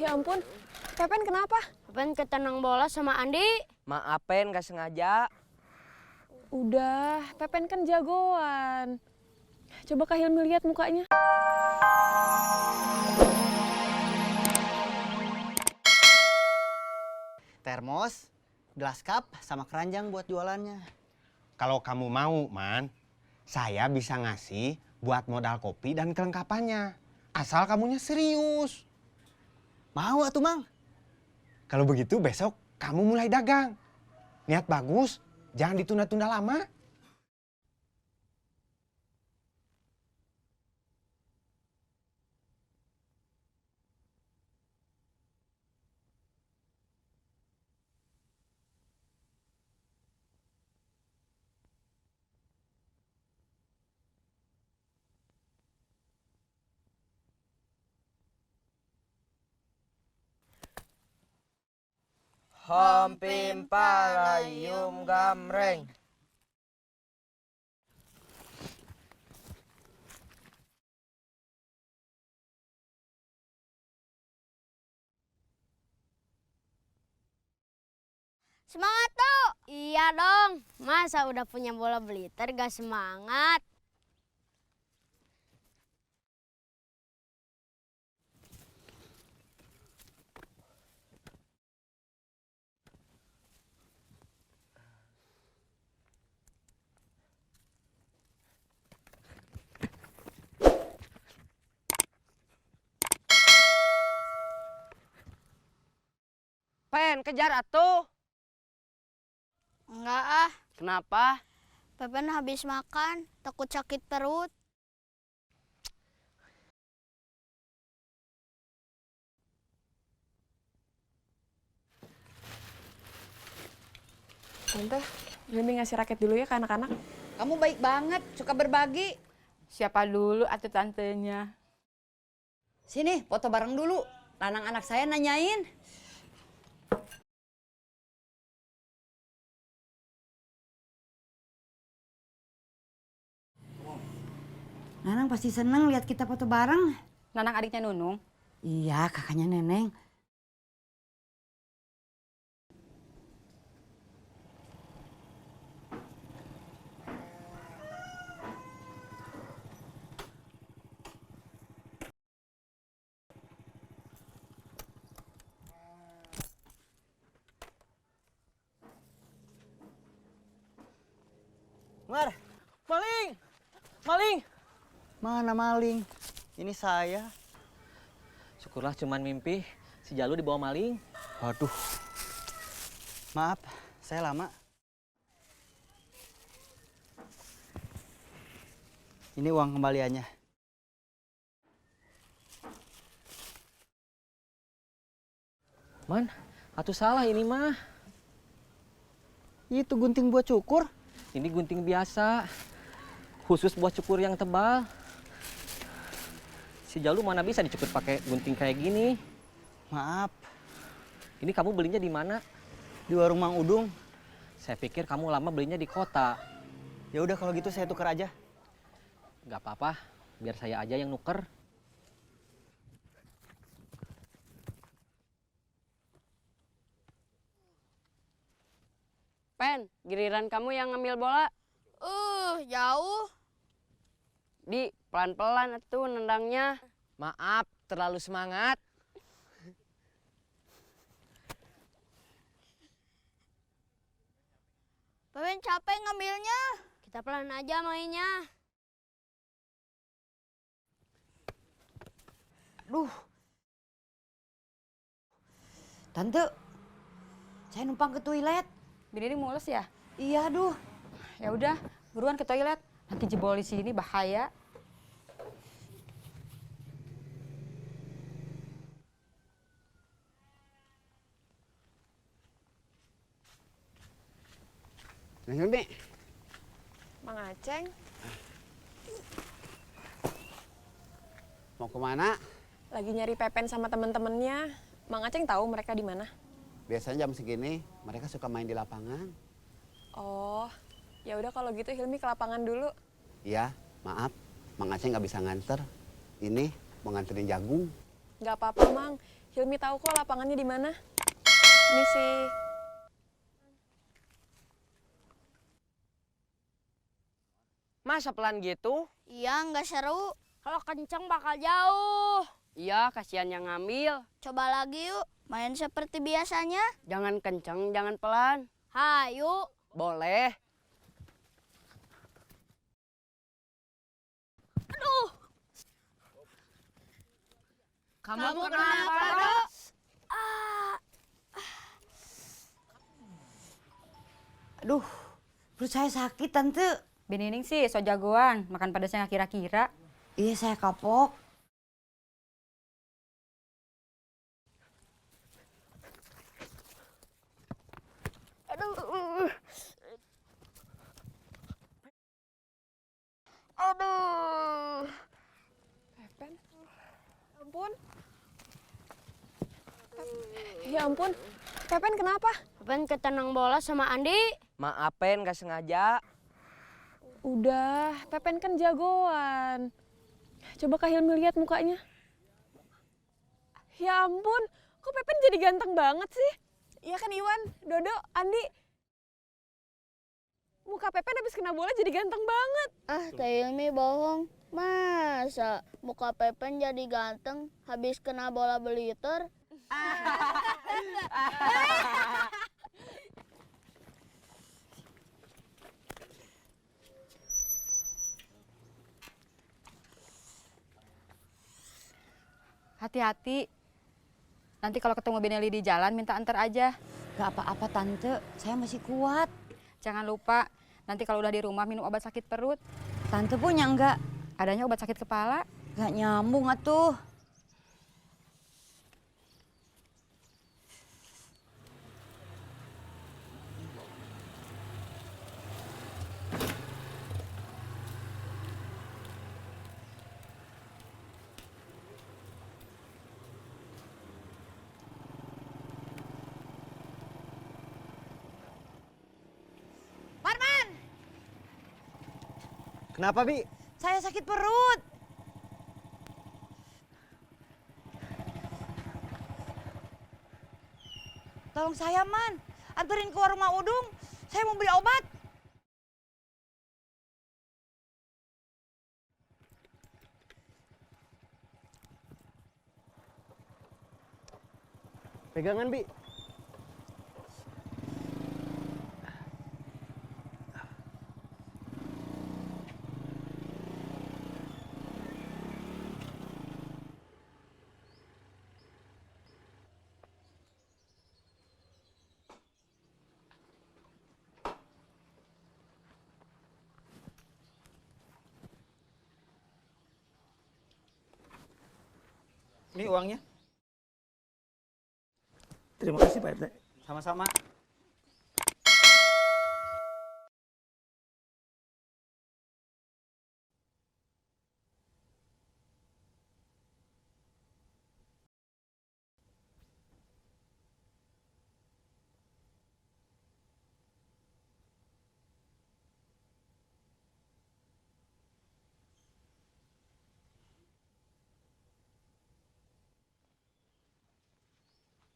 Ya ampun, Pepen kenapa? Pepen ketendang bola sama Andi. Maaf, Pen, gak sengaja. Udah, Pepen kan jagoan. Coba Kak Hilmi lihat mukanya. Termos, gelas cup, sama keranjang buat jualannya. Kalau kamu mau, Man, saya bisa ngasih buat modal kopi dan kelengkapannya. Asal kamunya serius. Mau atuh, Mang? Kalau begitu besok kamu mulai dagang. Niat bagus, jangan ditunda-tunda lama. Hom pimpa layum gamreng. Semangat tuh. Iya dong. Masa udah punya bola Blitter gak semangat? Pen, kejar atuh. Enggak ah. Kenapa? Pepen habis makan, takut sakit perut. Tante, Hilmi ngasih raket dulu ya ke anak-anak. Kamu baik banget, suka berbagi. Siapa dulu atuh tantenya? Sini, foto bareng dulu. Lanang anak saya nanyain. Nanang pasti seneng lihat kita foto bareng. Nanang adiknya Nunung. Iya, kakaknya Neneng. Mar, Maling! Maling! mana maling? Ini saya. Syukurlah cuman mimpi. Si Jalu dibawa maling. Waduh. Maaf, saya lama. Ini uang kembaliannya. Man, atuh salah ini mah. Itu gunting buat cukur. Ini gunting biasa. Khusus buat cukur yang tebal. Si Jalu mana bisa dicukur pakai gunting kayak gini? Maaf, Ini kamu belinya di mana? di warung Mang Udung. Saya pikir kamu lama belinya di kota. Ya udah kalau gitu saya tukar aja. Gak apa-apa, biar saya aja yang nuker. Pen, giliran kamu yang ngambil bola. Jauh. Di, pelan-pelan atuh nendangnya. Maaf, terlalu semangat. Pepen capek ngambilnya. Kita pelan aja mainnya. Duh. Tante, saya numpang ke toilet. Bidiri mules ya? Iya, aduh. Ya udah, buruan ke toilet. Nanti jebol di sini bahaya. Neng Hilmi, Mang Aceng, mau kemana? lagi nyari Pepen sama temen-temennya. Mang Aceng tahu mereka di mana? Biasanya jam segini mereka suka main di lapangan. Oh, ya udah kalau gitu Hilmi ke lapangan dulu. Iya, maaf, Mang Aceh nggak bisa nganter. Ini mau nganterin jagung. Nggak apa-apa, Mang. Hilmi tahu kok lapangannya di mana. Misi. Masa pelan gitu? Iya, nggak seru. Kalau kenceng bakal jauh. Iya, kasihan yang ngambil. Coba lagi yuk, main seperti biasanya. Jangan kenceng, jangan pelan. Hayu. Boleh. Kamu kenapa, Dok? Aduh, perut saya sakit, Tante. Binining sih so jagoan, makan pedasnya nggak kira-kira. Iya, saya kapok. Aduh. Aduh. Pepen. Ampun. Ya ampun. Pepen kenapa? Pepen ketenang bola sama Andi. Maafin, gak sengaja. Udah, Pepen kan jagoan. Coba Kak Hilmi lihat mukanya. Ya ampun, kok Pepen jadi ganteng banget sih? Iya kan Iwan, Dodo, Andi. Muka Pepen habis kena bola jadi ganteng banget. Ah, Teh Ilmi bohong. Masa muka Pepen jadi ganteng habis kena bola beliter? Hati-hati. Nanti kalau ketemu Beneli di jalan minta antar aja. Gak apa-apa, Tante. Saya masih kuat. Jangan lupa, nanti kalau udah di rumah minum obat sakit perut. Tante punya enggak? Adanya obat sakit kepala. Gak nyambung atuh. Kenapa, Bi? Saya sakit perut. Tolong saya, Man. Anterin ke warung Mak Udung. Saya mau beli obat. Pegangan, Bi. Ini uangnya. Terima kasih Pak RT. Sama-sama.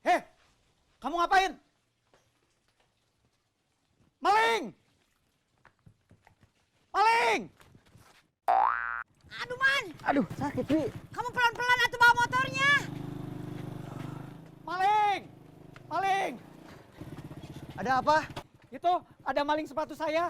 Heh, kamu ngapain? Maling! Maling! Aduh, Man. Aduh, sakit, Bi. Kamu pelan-pelan atuh bawa motornya. Maling! Maling! Ada apa? Itu ada maling sepatu saya.